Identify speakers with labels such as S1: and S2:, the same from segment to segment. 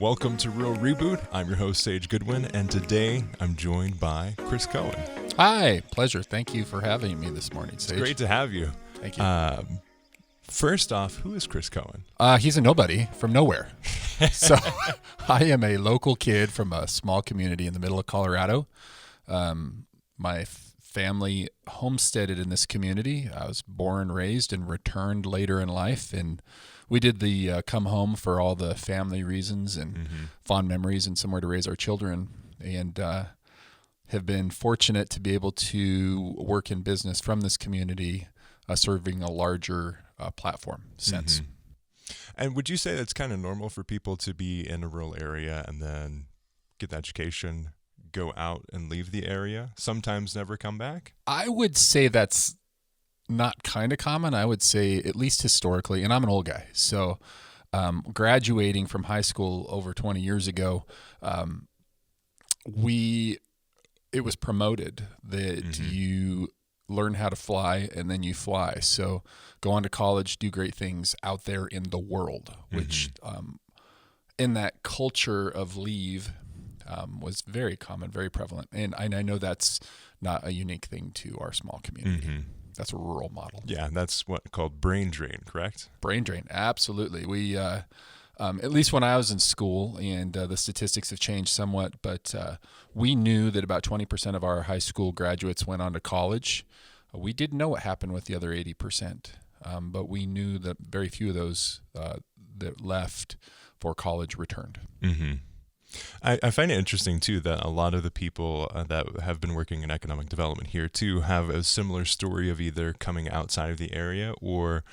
S1: Welcome to Real Reboot. I'm your host, Sage Goodwin, and today I'm joined by Chris Koehn.
S2: Hi, pleasure. Thank you for having me this morning, Sage.
S1: It's great to have you.
S2: Thank you.
S1: First off, who is Chris Koehn?
S2: He's a nobody from nowhere. So I am a local kid from a small community in the middle of Colorado. My family homesteaded in this community. I was born, raised, and returned later in life, and we did the come home for all the family reasons and fond memories and somewhere to raise our children, and have been fortunate to be able to work in business from this community, serving a larger platform since.
S1: And would you say that's kind of normal for people to be in a rural area and then get the education, go out and leave the area, sometimes never come back?
S2: I would say that's not kind of common. I would say, at least historically, and I'm an old guy, so graduating from high school over 20 years ago, it was promoted that you learn how to fly and then you fly. So go on to college, do great things out there in the world, which in that culture of leave was very common, very prevalent. And I know that's not a unique thing to our small community. That's a rural model.
S1: Yeah, that's what called brain drain, correct?
S2: Brain drain, absolutely. We, at least when I was in school, and the statistics have changed somewhat, but we knew that about 20% of our high school graduates went on to college. We didn't know what happened with the other 80%, but we knew that very few of those that left for college returned.
S1: I find it interesting, too, that a lot of the people that have been working in economic development here, too, have a similar story of either coming outside of the area or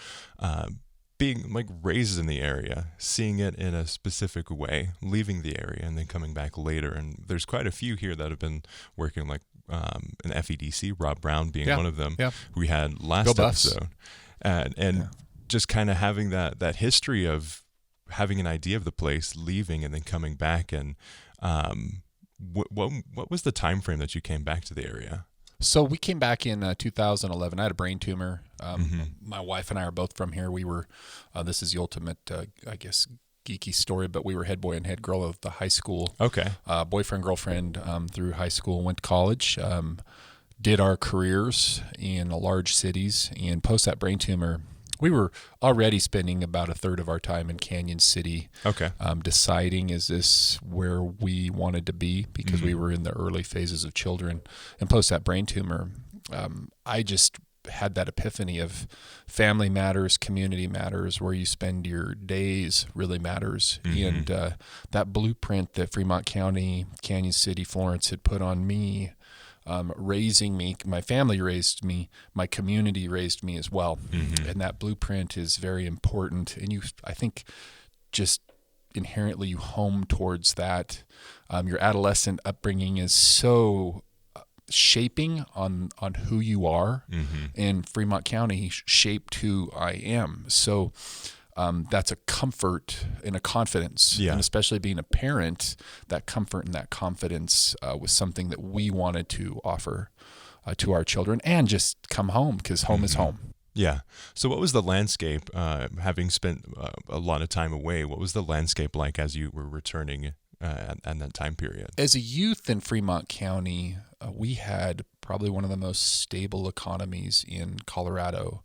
S1: being like raised in the area, seeing it in a specific way, leaving the area and then coming back later. And there's quite a few here that have been working like in FEDC, Rob Brown being one of them, who we had last episode. And just kind of having that history of having an idea of the place, leaving, and then coming back. And what was the time frame that you came back to the area?
S2: So we came back in 2011. I had a brain tumor. My wife and I are both from here. We were, this is the ultimate, I guess, geeky story, but we were head boy and head girl of the high school.
S1: Okay.
S2: Boyfriend, girlfriend through high school, went to college, did our careers in large cities, and post that brain tumor, we were already spending about a third of our time in Canyon City, deciding, is this where we wanted to be? Because we were in the early phases of children. And post that brain tumor, I just had that epiphany of family matters, community matters, where you spend your days really matters. And that blueprint that Fremont County, Canyon City, Florence had put on me, raising me, my family raised me, my community raised me as well. And that blueprint is very important. And I think just inherently you home towards that. Your adolescent upbringing is so shaping on who you are. And Fremont County shaped who I am. So that's a comfort and a confidence. And especially being a parent, that comfort and that confidence was something that we wanted to offer to our children, and just come home, because home is home.
S1: Yeah. So what was the landscape, having spent a lot of time away, what was the landscape like as you were returning at that time period? As
S2: a youth in Fremont County, we had probably one of the most stable economies in Colorado.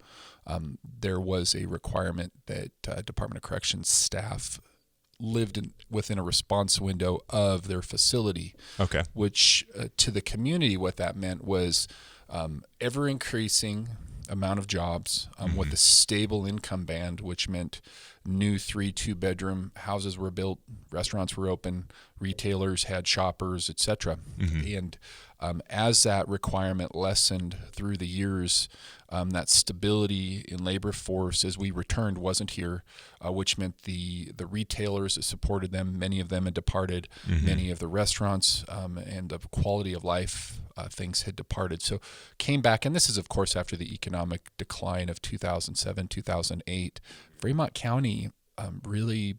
S2: There was a requirement that Department of Corrections staff lived within a response window of their facility.
S1: Okay.
S2: Which to the community, what that meant was ever increasing amount of jobs with a stable income band, which meant new 2-bedroom houses were built, restaurants were open, retailers had shoppers, etc. And as that requirement lessened through the years, that stability in labor force as we returned wasn't here, which meant the retailers that supported them, many of them had departed, many of the restaurants and the quality of life things had departed. So came back, and this is, of course, after the economic decline of 2007, 2008. Fremont County really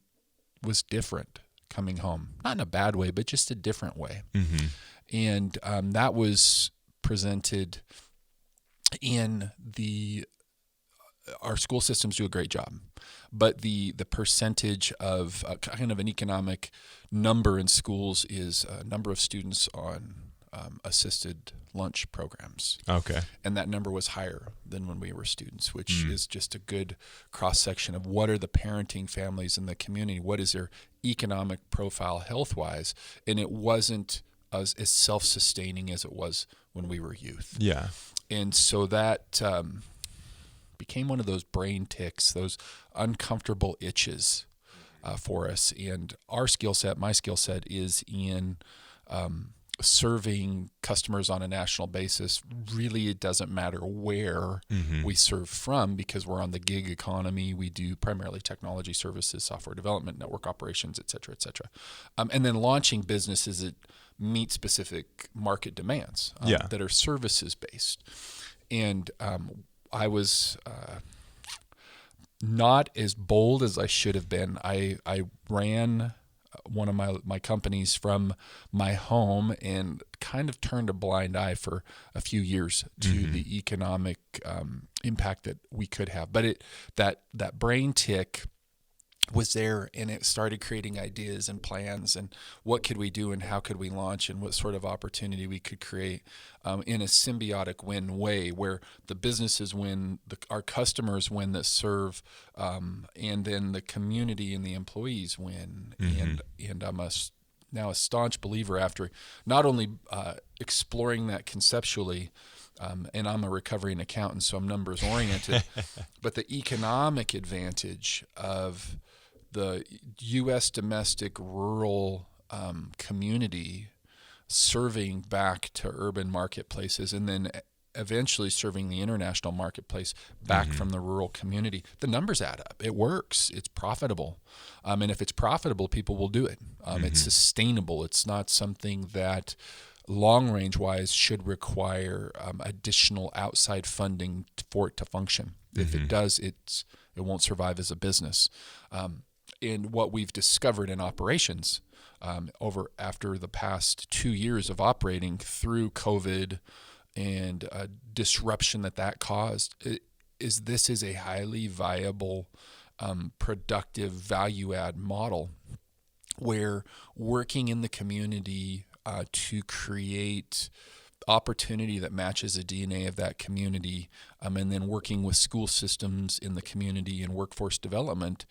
S2: was different coming home. Not in a bad way, but just a different way. And that was presented in the our school systems do a great job, but the percentage of kind of an economic number in schools is a number of students on assisted lunch programs.
S1: Okay.
S2: And that number was higher than when we were students, which is just a good cross-section of what are the parenting families in the community, what is their economic profile health-wise, and it wasn't as self-sustaining as it was when we were youth.
S1: Yeah.
S2: And so that became one of those brain ticks, those uncomfortable itches for us. And our skill set, my skill set, is in serving customers on a national basis. Really, it doesn't matter where we serve from, because we're on the gig economy. We do primarily technology services, software development, network operations, et cetera, et cetera. And then launching businesses that meet specific market demands that are services based. And I was not as bold as I should have been. I ran one of my companies from my home and kind of turned a blind eye for a few years to the economic impact that we could have. But that brain tick was there, and it started creating ideas and plans and what could we do and how could we launch and what sort of opportunity we could create in a symbiotic win way, where the businesses win, our customers win that serve, and then the community and the employees win. And I'm now a staunch believer, after not only exploring that conceptually, and I'm a recovering accountant, so I'm numbers oriented, but the economic advantage of the U.S. domestic rural community serving back to urban marketplaces, and then eventually serving the international marketplace back from the rural community. The numbers add up. It works. It's profitable. And if it's profitable, people will do it. It's sustainable. It's not something that long range wise should require additional outside funding for it to function. If it does, it won't survive as a business. And what we've discovered in operations after the past 2 years of operating through COVID and disruption that caused, is this is a highly viable, productive value add model, where working in the community to create opportunity that matches the DNA of that community, and then working with school systems in the community and workforce development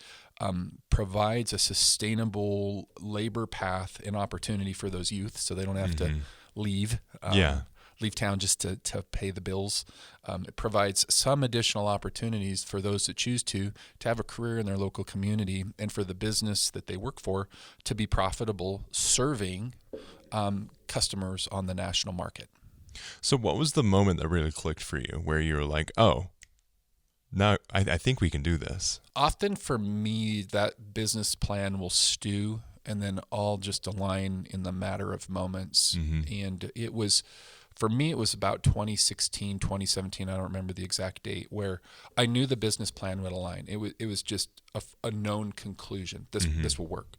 S2: provides a sustainable labor path and opportunity for those youth, so they don't have to leave town just to pay the bills. It provides some additional opportunities for those that choose to have a career in their local community, and for the business that they work for to be profitable, serving customers on the national market.
S1: So what was the moment that really clicked for you, where you were like, oh, now I think we can do this?
S2: Often for me, that business plan will stew and then all just align in the matter of moments. And it was, for me, it was about 2016, 2017, I don't remember the exact date, where I knew the business plan would align. It was just a known conclusion. This will work.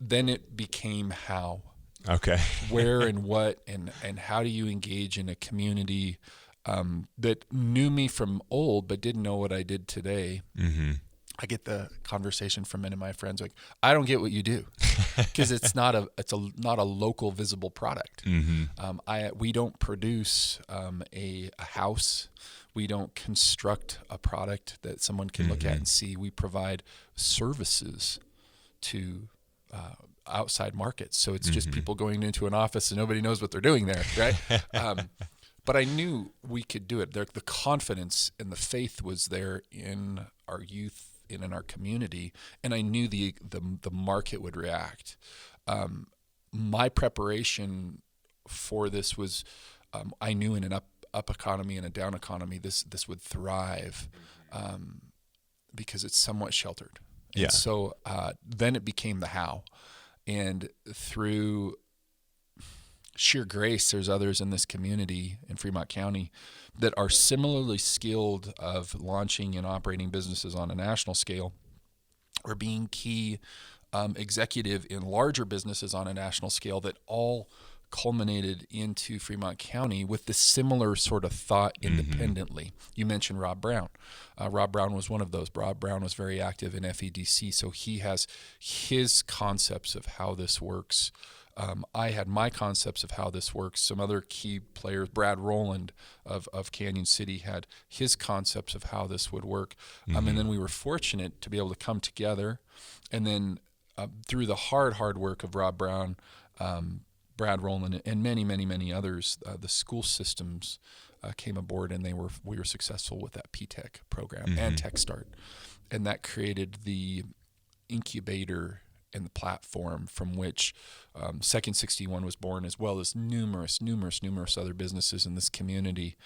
S2: Then it became how.
S1: Okay.
S2: Where and what and how do you engage in a community that knew me from old but didn't know what I did today. I get the conversation from many of my friends like, I don't get what you do, because it's not a local visible product. We don't produce a house. We don't construct a product that someone can look at and see. We provide services to outside markets. So it's just people going into an office and nobody knows what they're doing there, right? But I knew we could do it. The confidence and the faith was there in our youth and in our community, and I knew the market would react. My preparation for this was, I knew in an up economy and a down economy, this would thrive, because it's somewhat sheltered. And so then it became the how. And through sheer grace, there's others in this community in Fremont County that are similarly skilled of launching and operating businesses on a national scale, or being key executive in larger businesses on a national scale, that all culminated into Fremont County with the similar sort of thought independently. You mentioned Rob Brown. Rob Brown was one of those. Rob Brown was very active in FEDC, so he has his concepts of how this works. I had my concepts of how this works. Some other key players, Brad Rowland of Canyon City, had his concepts of how this would work. And then we were fortunate to be able to come together. And then through the hard work of Rob Brown, Brad Rowland, and many others, the school systems came aboard, and we were successful with that P-Tech program and TechStart. And that created the incubator and the platform from which Second61 was born, as well as numerous other businesses in this community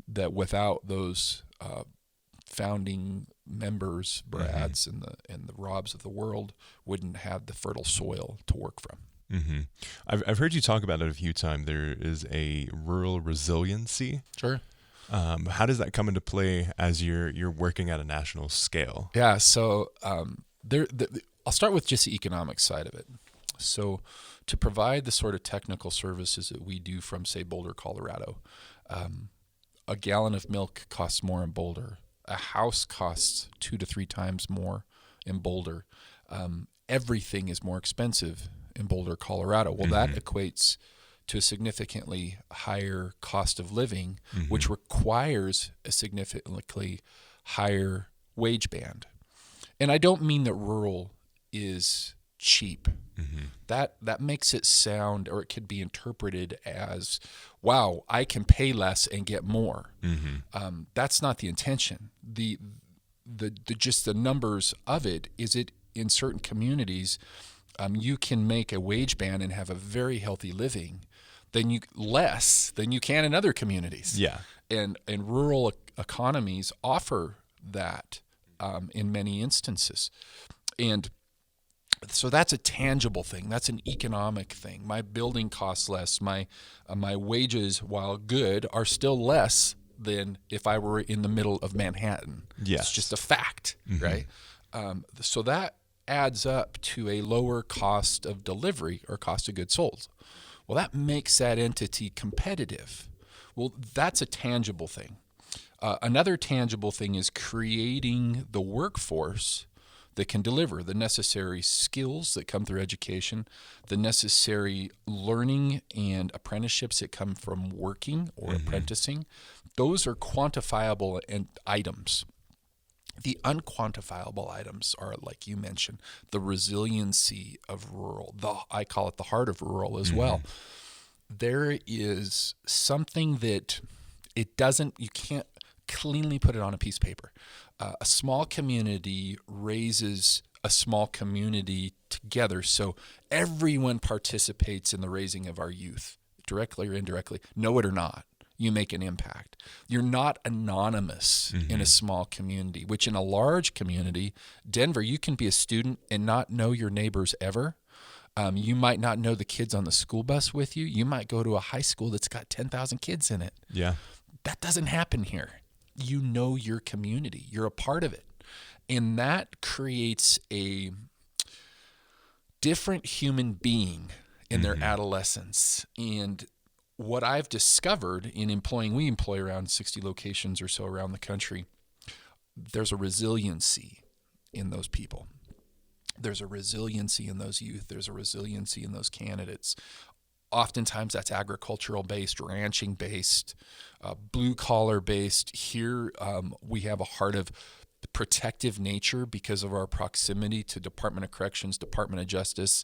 S2: that without those founding members, Brads and the Robs of the world, wouldn't have the fertile soil to work from.
S1: I've heard you talk about it a few times. There is a rural resiliency.
S2: Sure.
S1: How does that come into play as you're working at a national scale?
S2: Yeah. So I'll start with just the economic side of it. So to provide the sort of technical services that we do from, say, Boulder, Colorado, a gallon of milk costs more in Boulder. A house costs 2 to 3 times more in Boulder. Everything is more expensive in Boulder, Colorado. Well, that equates to a significantly higher cost of living, which requires a significantly higher wage band. And I don't mean that rural is cheap. That makes it sound, or it could be interpreted as, wow, I can pay less and get more. That's not the intention. The just the numbers of it is, it in certain communities, you can make a wage band and have a very healthy living less than you can in other communities.
S1: Yeah.
S2: And rural economies offer that in many instances. And so that's a tangible thing. That's an economic thing. My building costs less. My wages, while good, are still less than if I were in the middle of Manhattan.
S1: Yes.
S2: It's just a fact, right? So that adds up to a lower cost of delivery or cost of goods sold. Well, that makes that entity competitive. Well, that's a tangible thing. Another tangible thing is creating the workforce that can deliver the necessary skills that come through education, the necessary learning and apprenticeships that come from working or apprenticing. Those are quantifiable items. The unquantifiable items are, like you mentioned, the resiliency of rural. I call it the heart of rural as well. There is something that you can't cleanly put it on a piece of paper. A small community raises a small community together, so everyone participates in the raising of our youth, directly or indirectly. Know it or not, you make an impact. You're not anonymous in a small community, which in a large community, Denver, you can be a student and not know your neighbors ever. You might not know the kids on the school bus with you. You might go to a high school that's got 10,000 kids in it.
S1: Yeah.
S2: That doesn't happen here. You know your community. You're a part of it. And that creates a different human being in their adolescence. And what I've discovered in we employ around 60 locations or so around the country, there's a resiliency in those people. There's a resiliency in those youth. There's a resiliency in those candidates. Oftentimes that's agricultural-based, ranching-based, blue-collar-based. Here we have a heart of protective nature because of our proximity to Department of Corrections, Department of Justice,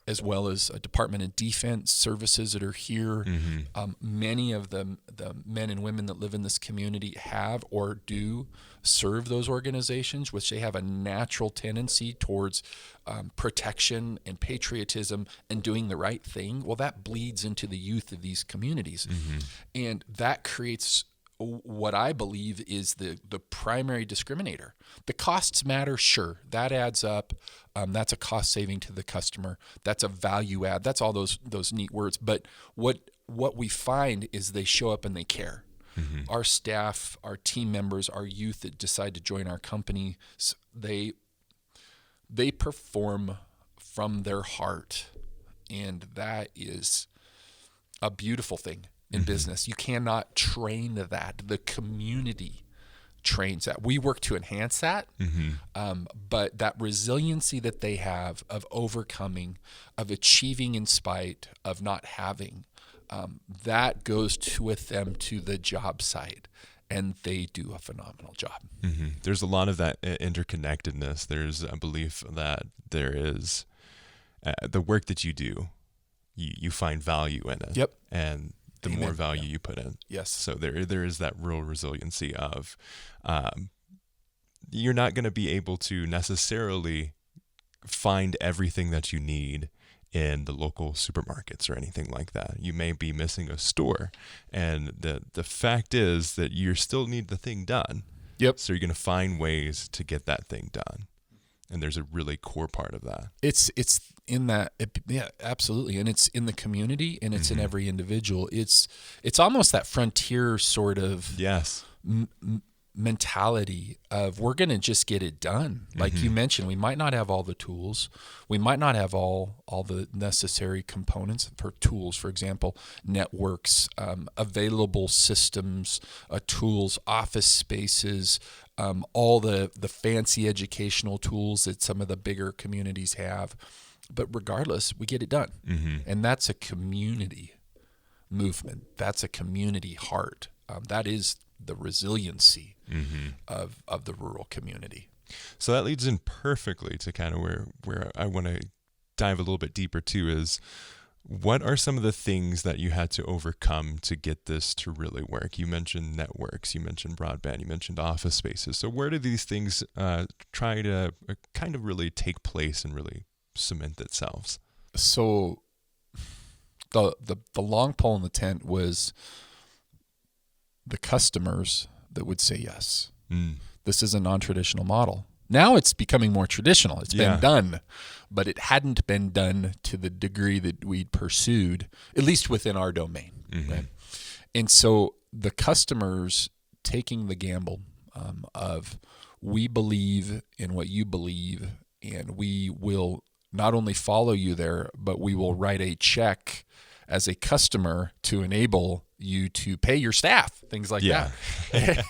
S2: as well as Department of Defense services that are here. Many of the men and women that live in this community have or do serve those organizations, which they have a natural tendency towards protection and patriotism and doing the right thing. Well, that bleeds into the youth of these communities. And that creates what I believe is the primary discriminator. The costs matter, sure. That adds up. That's a cost saving to the customer. That's a value add. That's all those neat words. But what we find is they show up and they care. Our staff, our team members, our youth that decide to join our company, they perform from their heart And that is a beautiful thing in business. You cannot train that. The community trains that. We work to enhance that, but that resiliency that they have of overcoming, of achieving in spite of not having, that goes with them to the job site, and they do a phenomenal job.
S1: There's a lot of that interconnectedness. There's a belief that there is the work that you do, you find value in it.
S2: Yep.
S1: And the
S2: Amen.
S1: more value you put in.
S2: Yes.
S1: So there is that real resiliency of you're not going to be able to necessarily find everything that you need in the local supermarkets or anything like that. You may be missing a store, and the fact is that you still need the thing done.
S2: Yep.
S1: So you're going to find ways to get that thing done. And there's a really core part of that.
S2: It's in that, yeah, absolutely, and it's in the community, and it's in every individual. It's almost that frontier sort of mentality of we're going to just get it done. Like you mentioned, we might not have all the tools, we might not have all the necessary components for tools. For example, networks, available systems, tools, office spaces. All the fancy educational tools that some of the bigger communities have. But regardless, we get it done. And that's a community movement. That's a community heart. That is the resiliency of the rural community.
S1: So that leads in perfectly to kind of where I want to dive a little bit deeper too, is what are some of the things that you had to overcome to get this to really work? You mentioned networks, you mentioned broadband, you mentioned office spaces. So where do these things try to kind of really take place and really cement themselves?
S2: So the long pole in the tent was the customers that would say yes. This is a non-traditional model. Now it's becoming more traditional. It's been done, but it hadn't been done to the degree that we'd pursued, at least within our domain. Right? And so the customers taking the gamble of we believe in what you believe, and we will not only follow you there, but we will write a check as a customer to enable you to pay your staff, things like that.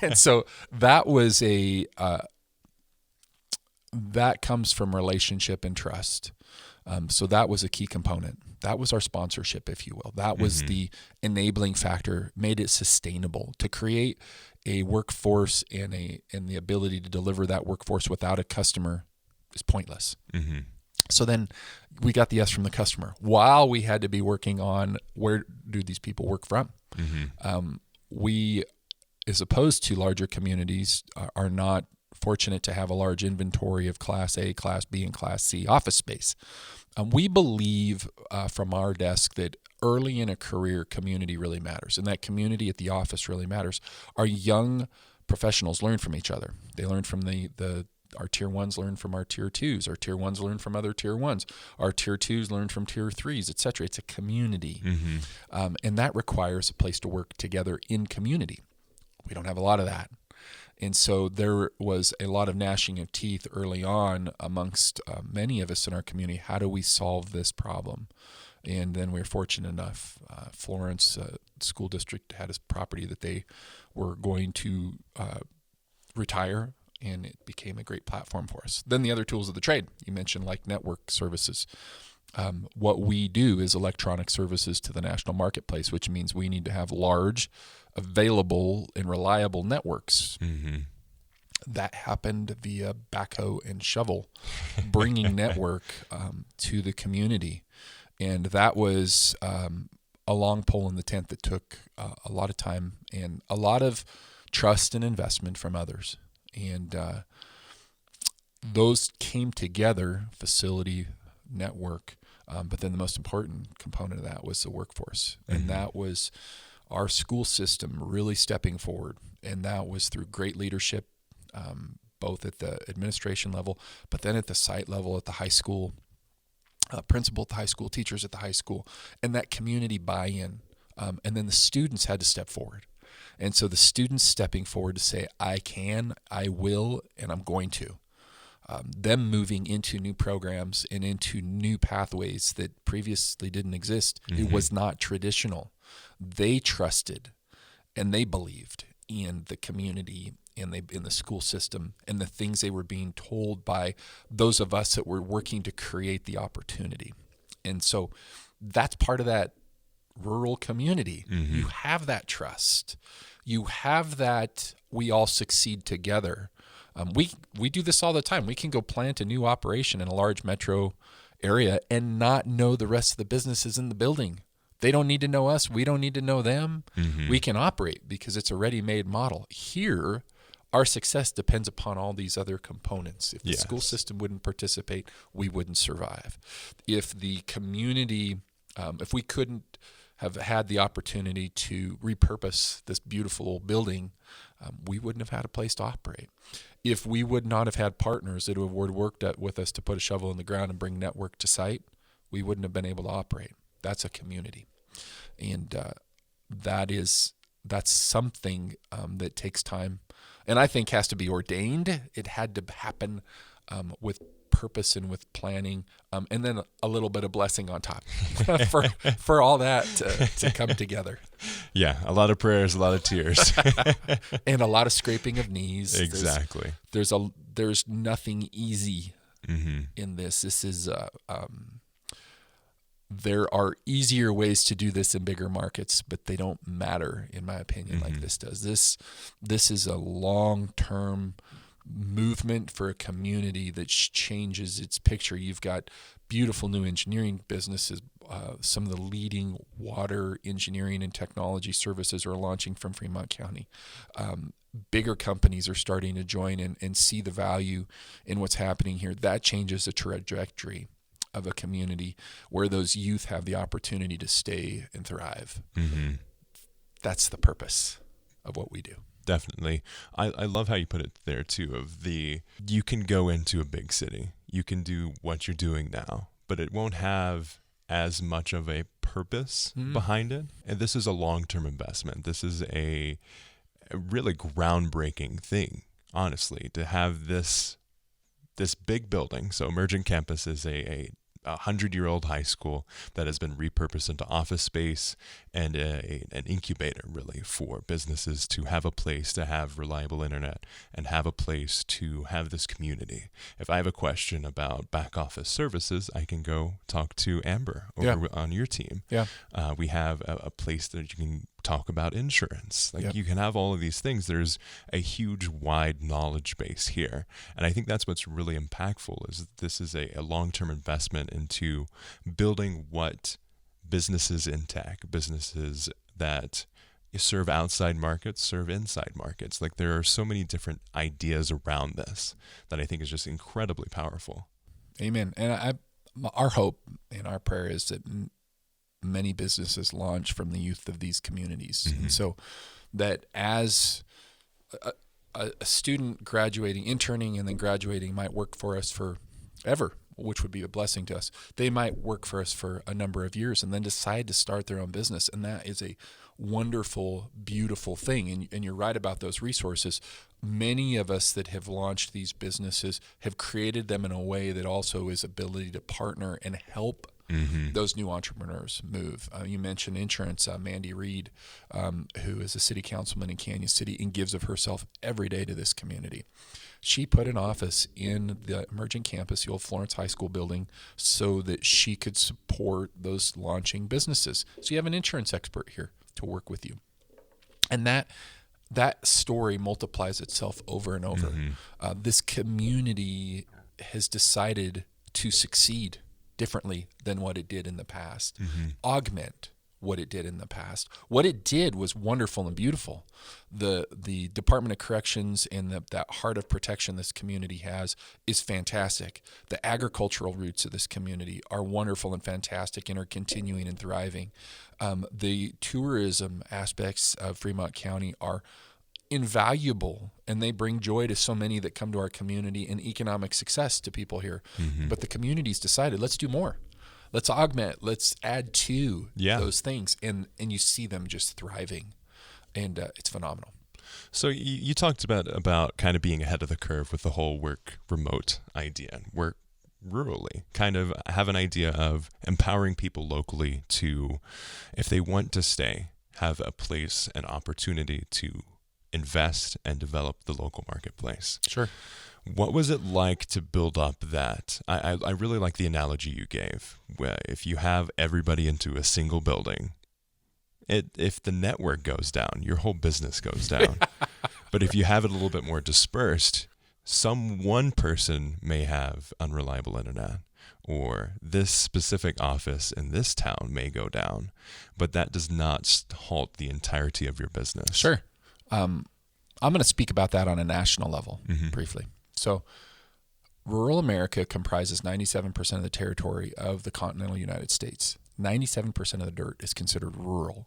S2: And so that was that comes from relationship and trust. So that was a key component. That was our sponsorship, if you will. That was the enabling factor, made it sustainable. To create a workforce and the ability to deliver that workforce without a customer is pointless. So then we got the yes from the customer while we had to be working on where do these people work from. We, as opposed to larger communities, are not fortunate to have a large inventory of Class A, Class B, and Class C office space. We believe from our desk that early in a career, community really matters, and that community at the office really matters. Our young professionals learn from each other. They learn from our tier ones learn from our tier twos. Our tier ones learn from other tier ones. Our tier twos learn from tier threes, et cetera. It's a community. And that requires a place to work together in community. We don't have a lot of that. And so there was a lot of gnashing of teeth early on amongst many of us in our community. How do we solve this problem? And then we were fortunate enough, Florence School District had a property that they were going to retire, and it became a great platform for us. Then the other tools of the trade, you mentioned, like network services. What we do is electronic services to the national marketplace, which means we need to have large, available, and reliable networks. That happened via backhoe and shovel, bringing network to the community. And that was a long pole in the tent that took a lot of time and a lot of trust and investment from others. And those came together, facility, network, but then the most important component of that was the workforce. And that was our school system really stepping forward. And that was through great leadership, both at the administration level, but then at the site level, at the high school, principal at the high school, teachers at the high school, and that community buy-in. And then the students had to step forward. And so the students stepping forward to say, I can, I will, and I'm going to. them moving into new programs and into new pathways that previously didn't exist.
S1: Mm-hmm.
S2: It was not traditional. They trusted and they believed in the community and in the school system and the things they were being told by those of us that were working to create the opportunity. And so that's part of that rural community.
S1: Mm-hmm.
S2: You have that trust. You have that we all succeed together. We do this all the time. We can go plant a new operation in a large metro area and not know the rest of the businesses in the building. They don't need to know us. We don't need to know them.
S1: Mm-hmm.
S2: We can operate because it's a ready-made model. Here, our success depends upon all these other components. If the school system wouldn't participate, we wouldn't survive. If the community, if we couldn't have had the opportunity to repurpose this beautiful old building, we wouldn't have had a place to operate. If we would not have had partners that would have worked with us to put a shovel in the ground and bring network to site, we wouldn't have been able to operate. That's a community. And that's something that takes time and I think has to be ordained. It had to happen with purpose and with planning, and then a little bit of blessing on top for all that to come together.
S1: Yeah, a lot of prayers, a lot of tears.
S2: And a lot of scraping of knees.
S1: Exactly.
S2: There's nothing easy
S1: mm-hmm.
S2: in this. This is there are easier ways to do this in bigger markets, but they don't matter, in my opinion,
S1: mm-hmm.
S2: like this does. This is a long-term movement for a community that changes its picture. You've got beautiful new engineering businesses. Some of the leading water engineering and technology services are launching from Fremont County. Bigger companies are starting to join and see the value in what's happening here. That changes the trajectory of a community where those youth have the opportunity to stay and thrive.
S1: Mm-hmm.
S2: That's the purpose of what we do.
S1: Definitely. I love how you put it there too, you can go into a big city, you can do what you're doing now, but it won't have as much of a purpose behind it. And this is a long-term investment. This is a really groundbreaking thing, honestly, to have this big building. So Emergent Campus is a 100-year-old high school that has been repurposed into office space and an incubator, really, for businesses to have a place to have reliable internet and have a place to have this community. If I have a question about back office services, I can go talk to Amber over on your team.
S2: Yeah.
S1: We have a place that you can talk about insurance. You can have all of these things. There's a huge, wide knowledge base here. And I think that's what's really impactful is this is a long-term investment into building what businesses in tech, businesses that serve outside markets, serve inside markets. There are so many different ideas around this that I think is just incredibly powerful.
S2: Amen. And our hope and our prayer is that many businesses launch from the youth of these communities. Mm-hmm. And so that as a student graduating, interning, and then graduating might work for us forever, which would be a blessing to us. They might work for us for a number of years and then decide to start their own business. And that is a wonderful, beautiful thing. And you're right about those resources. Many of us that have launched these businesses have created them in a way that also is ability to partner and help those new entrepreneurs move. You mentioned insurance. Mandy Reed, who is a city councilman in Canyon City and gives of herself every day to this community. She put an office in the Emergent Campus, the old Florence High School building, so that she could support those launching businesses. So you have an insurance expert here to work with you. And that story multiplies itself over and over. This community has decided to succeed differently than what it did in the past, augment what it did in the past. What it did was wonderful and beautiful. The Department of Corrections and that heart of protection this community has is fantastic. The agricultural roots of this community are wonderful and fantastic and are continuing and thriving. The tourism aspects of Fremont County are invaluable, and they bring joy to so many that come to our community and economic success to people here. But the community's decided, let's do more. Let's augment, let's add to those things. And you see them just thriving. And it's phenomenal.
S1: So you talked about kind of being ahead of the curve with the whole work remote idea, work rurally, kind of have an idea of empowering people locally to, if they want to stay, have a place, an opportunity to invest and develop the local marketplace.
S2: Sure.
S1: What was it like to build up that? I really like the analogy you gave, where if you have everybody into a single building, if the network goes down, your whole business goes down. But if you have it a little bit more dispersed, one person may have unreliable internet, or this specific office in this town may go down, but that does not halt the entirety of your business.
S2: Sure. I'm going to speak about that on a national level briefly. So rural America comprises 97% of the territory of the continental United States. 97% of the dirt is considered rural.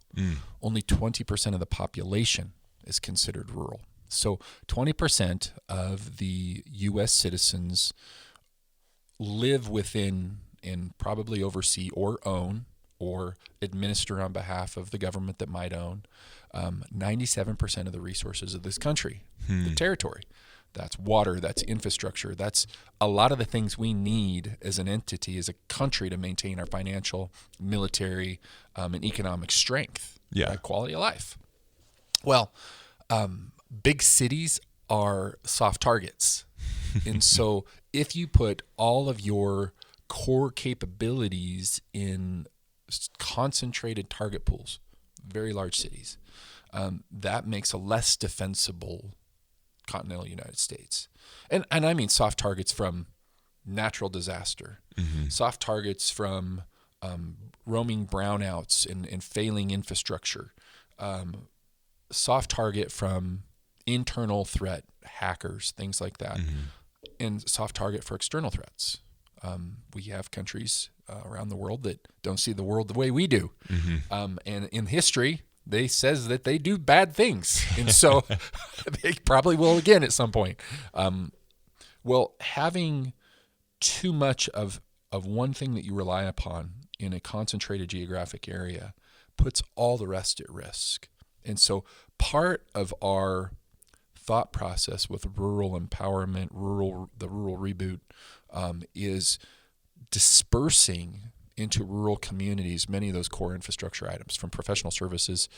S2: Only 20% of the population is considered rural. So 20% of the U.S. citizens live within and probably oversee or own or administer on behalf of the government that might own 97% of the resources of this country, the territory. That's water, that's infrastructure, that's a lot of the things we need as an entity, as a country, to maintain our financial, military, and economic strength, quality of life. Well, big cities are soft targets. And so if you put all of your core capabilities in concentrated target pools, very large cities, that makes a less defensible continental United States. And I mean soft targets from natural disaster, soft targets from roaming brownouts and failing infrastructure, soft target from internal threat, hackers, things like that, and soft target for external threats. We have countries around the world that don't see the world the way we do. And in history, they says that they do bad things. And so they probably will again at some point. Well, having too much of one thing that you rely upon in a concentrated geographic area puts all the rest at risk. And so part of our thought process with rural empowerment, the rural reboot, is dispersing into rural communities many of those core infrastructure items, from professional services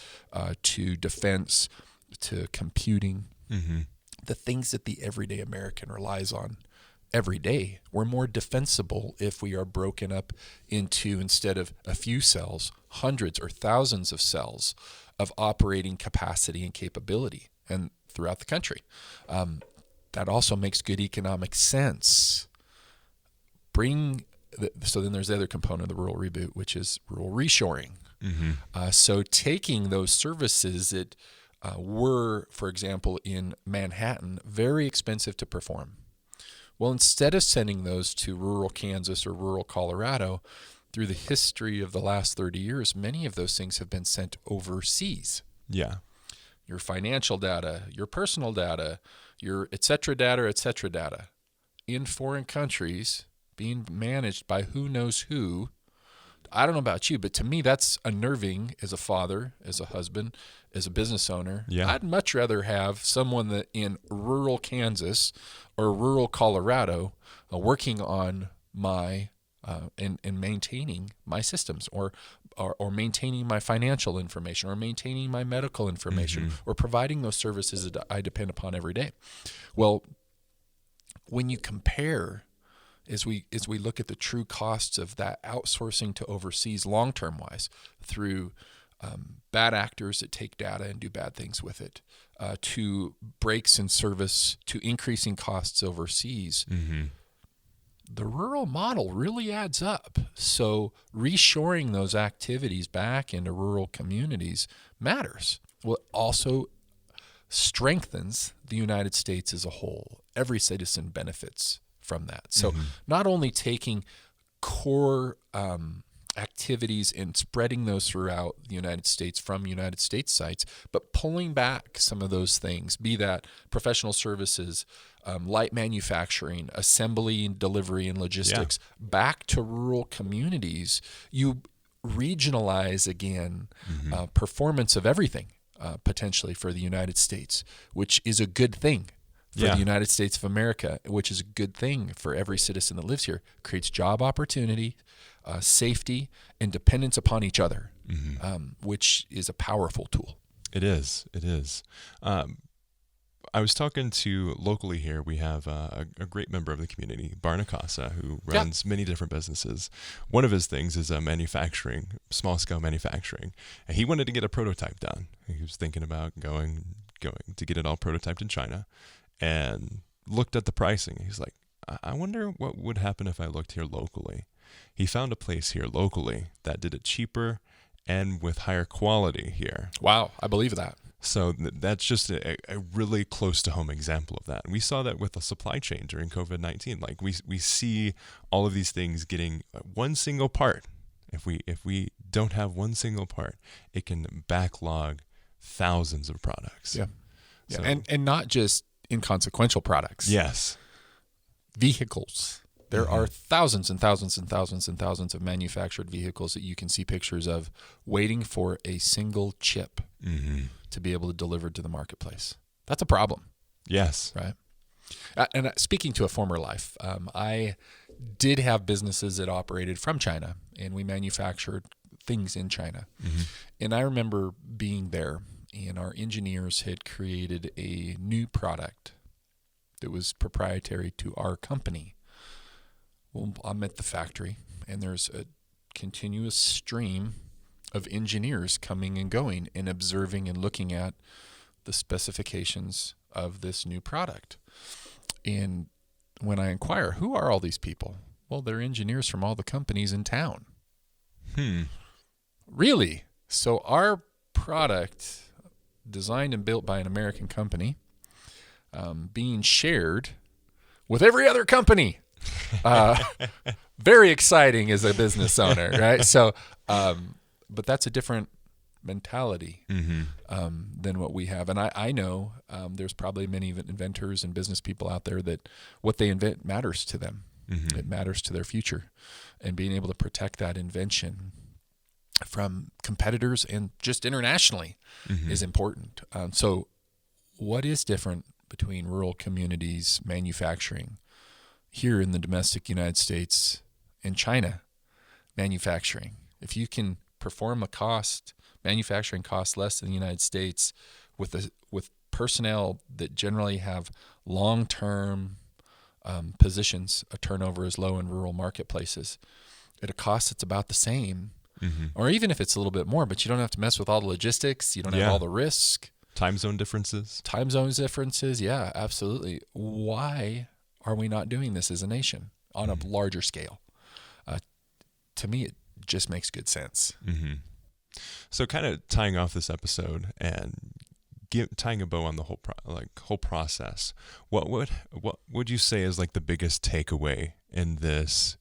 S2: to defense to computing, the things that the everyday American relies on every day. We're more defensible if we are broken up into, instead of a few cells, hundreds or thousands of cells of operating capacity and capability, and throughout the country. That also makes good economic sense. So then there's the other component of the rural reboot, which is rural reshoring. So taking those services that were, for example, in Manhattan, very expensive to perform. Well, instead of sending those to rural Kansas or rural Colorado, through the history of the last 30 years, many of those things have been sent overseas.
S1: Yeah.
S2: Your financial data, your personal data, your et cetera data in foreign countries, being managed by who knows who. I don't know about you, but to me, that's unnerving as a father, as a husband, as a business owner.
S1: Yeah.
S2: I'd much rather have someone that in rural Kansas or rural Colorado working on my and maintaining my systems, or maintaining my financial information, or maintaining my medical information, or providing those services that I depend upon every day. Well, when you compare, as we look at the true costs of that outsourcing to overseas long-term wise, through bad actors that take data and do bad things with it, to breaks in service, to increasing costs overseas, the rural model really adds up. So reshoring those activities back into rural communities matters. Well, it also strengthens the United States as a whole. Every citizen benefits from that. So not only taking core activities and spreading those throughout the United States from United States sites, but pulling back some of those things, be that professional services, light manufacturing, assembly and delivery and logistics, back to rural communities. You regionalize again performance of everything. potentially for the United States, which is a good thing for the United States of America, which is a good thing for every citizen that lives here. Creates job opportunity, safety, and dependence upon each other, which is a powerful tool.
S1: It is. It is. I was talking to locally here. We have a great member of the community, Barnacasa, who runs many different businesses. One of his things is manufacturing, small scale manufacturing, and he wanted to get a prototype done. He was thinking about going to get it all prototyped in China, and looked at the pricing. He's like, I wonder what would happen if I looked here locally. He found a place here locally that did it cheaper and with higher quality here.
S2: Wow, I believe that.
S1: So that's just a really close to home example of that. And we saw that with the supply chain during COVID-19. Like we see all of these things getting one single part. If we don't have one single part, it can backlog thousands of products.
S2: Yeah. So, and not just inconsequential products.
S1: Yes.
S2: Vehicles. There are thousands and thousands and thousands and thousands of manufactured vehicles that you can see pictures of waiting for a single chip to be able to deliver to the marketplace. That's a problem.
S1: Yes.
S2: Right. And speaking to a former life, I did have businesses that operated from China, and we manufactured things in China. And I remember being there, and our engineers had created a new product that was proprietary to our company. Well, I'm at the factory, and there's a continuous stream of engineers coming and going and observing and looking at the specifications of this new product. And when I inquire, who are all these people? Well, they're engineers from all the companies in town. Really? So our product, designed and built by an American company, being shared with every other company. Very exciting as a business owner, right? So, but that's a different mentality than what we have. And I know there's probably many inventors and business people out there that what they invent matters to them. It matters to their future. And being able to protect that invention from competitors and just internationally is important. So what is different between rural communities manufacturing here in the domestic United States and China manufacturing? If you can perform manufacturing cost less than the United States with personnel that generally have long-term positions, a turnover is low in rural marketplaces, at a cost that's about the same, or even if it's a little bit more, but you don't have to mess with all the logistics, you don't have all the risk. Time zones differences, yeah, absolutely. Why are we not doing this as a nation on a larger scale? To me, it just makes good sense.
S1: So kind of tying off this episode and tying a bow on the whole process, what would you say is like the biggest takeaway in this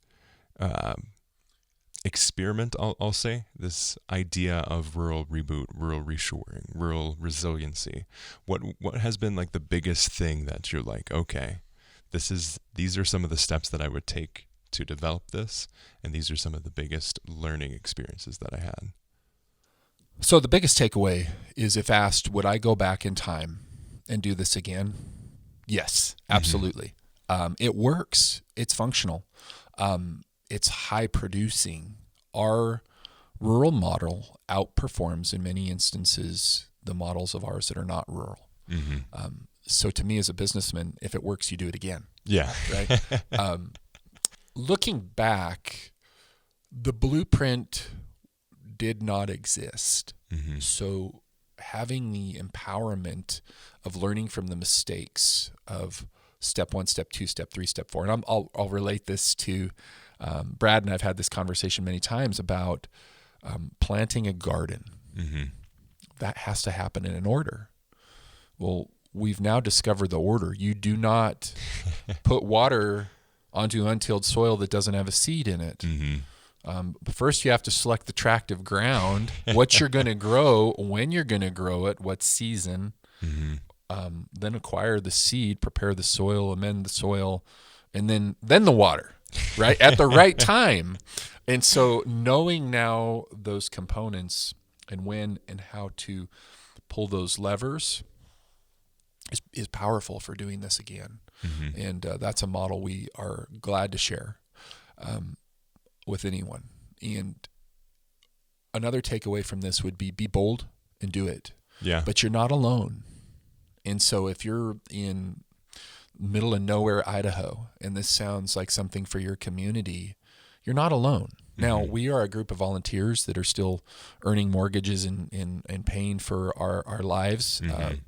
S1: experiment? I'll say this idea of rural reboot, rural reshoring, rural resiliency. What has been like the biggest thing that you're like, okay, these are some of the steps that I would take to develop this, and these are some of the biggest learning experiences that I had?
S2: So the biggest takeaway is, if asked, would I go back in time and do this again? Yes, absolutely. It works. It's functional. It's high producing. Our rural model outperforms in many instances the models of ours that are not rural. So to me as a businessman, if it works, you do it again.
S1: Yeah.
S2: Right. Looking back, the blueprint did not exist. So having the empowerment of learning from the mistakes of step 1, step 2, step 3, step 4. And I'll relate this to Brad, and I've had this conversation many times about planting a garden. That has to happen in an order. Well, we've now discovered the order. You do not put water onto untilled soil that doesn't have a seed in it. But first you have to select the tract of ground, what you're going to grow, when you're going to grow it, what season, then acquire the seed, prepare the soil, amend the soil, and then the water, right? At the right time. And so knowing now those components and when and how to pull those levers is powerful for doing this again.
S1: Mm-hmm.
S2: And that's a model we are glad to share with anyone. And another takeaway from this would be bold and do it.
S1: Yeah.
S2: But you're not alone. And so if you're in middle of nowhere, Idaho, and this sounds like something for your community, you're not alone. Now, we are a group of volunteers that are still earning mortgages and paying for our lives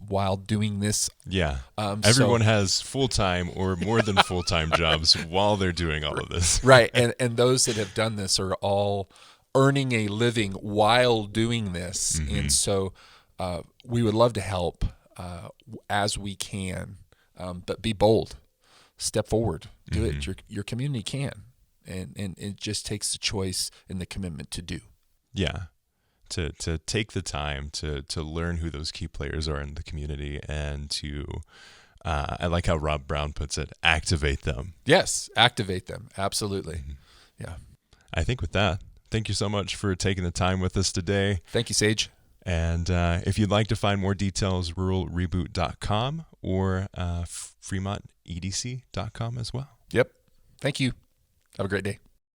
S2: while doing this.
S1: Yeah. Everyone has full-time or more than full-time jobs while they're doing all of this.
S2: Right. And those that have done this are all earning a living while doing this. And so we would love to help as we can, but be bold. Step forward. Do it. Your community can. And it just takes the choice and the commitment to do.
S1: Yeah, to take the time to learn who those key players are in the community, and to, I like how Rob Brown puts it, activate them.
S2: Yes, activate them. Absolutely. Yeah.
S1: I think with that, thank you so much for taking the time with us today.
S2: Thank you, Sage.
S1: And if you'd like to find more details, ruralreboot.com or fremontedc.com as well.
S2: Yep. Thank you. Have a great day.